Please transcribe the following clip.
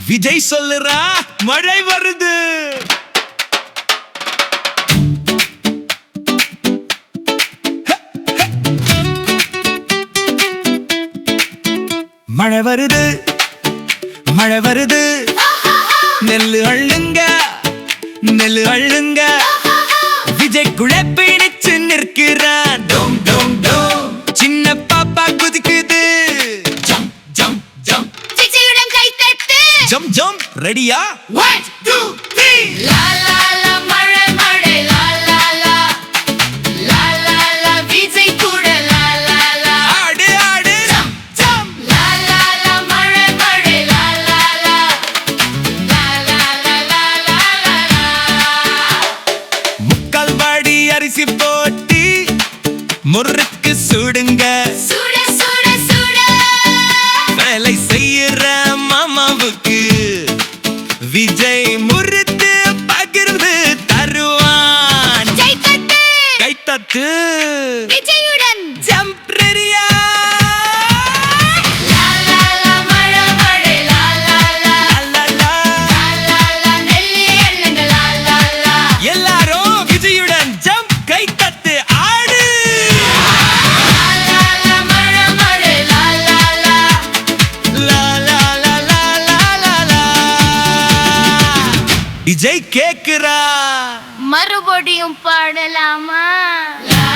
விஜய் சொல்லுறா மழை வருது. மழை வருது மழை வருது, நெல்லு அள்ளுங்க நெல்லு அள்ளுங்க. விஜய் குழப்பிடிச்சு நிற்கிறான். டோம் டோம் டோம், சின்ன பாப்பா குதிக்குது. ஜம் ஜம் ஜம், விஜயுடன் கை தட்டு. ஜம் ஜம், ரெடியா? 1 2 3. லா லா லா மழை மழை லா லா லா லா லா லா. விஜய் கூட லா லா லா. ஆடு ஆடு ஜம் ஜம். லா லா லா மழை மழை லா லா லா லா லா லா லா லா லா. முக்கால் வாடி அரிசி போட்டி முறுக்கு சுடுங்க. சுட சுட சுட. வேலை செய்யற மாமாவுக்கு விஜய் முறுத்து பகிர்ந்து தருவான். கை தட்டு. கைத்தட்டு. விஜயுடன் ஜம்ப் ரெடியா? லா லா லா மழை மழை லா லா லா லா லா லா லா. நெல்லி எள்ளுங்க லா லா லா. எல்லாரும் விஜயுடன் ஜம்ப் கைத்தட்டு ஆடு. லா லா லா மழை மழை லா லா லா. லா லா லா லா லா லா லா. விஜய் கேக்குறா. மறுபடியும் பாடலாமா? லா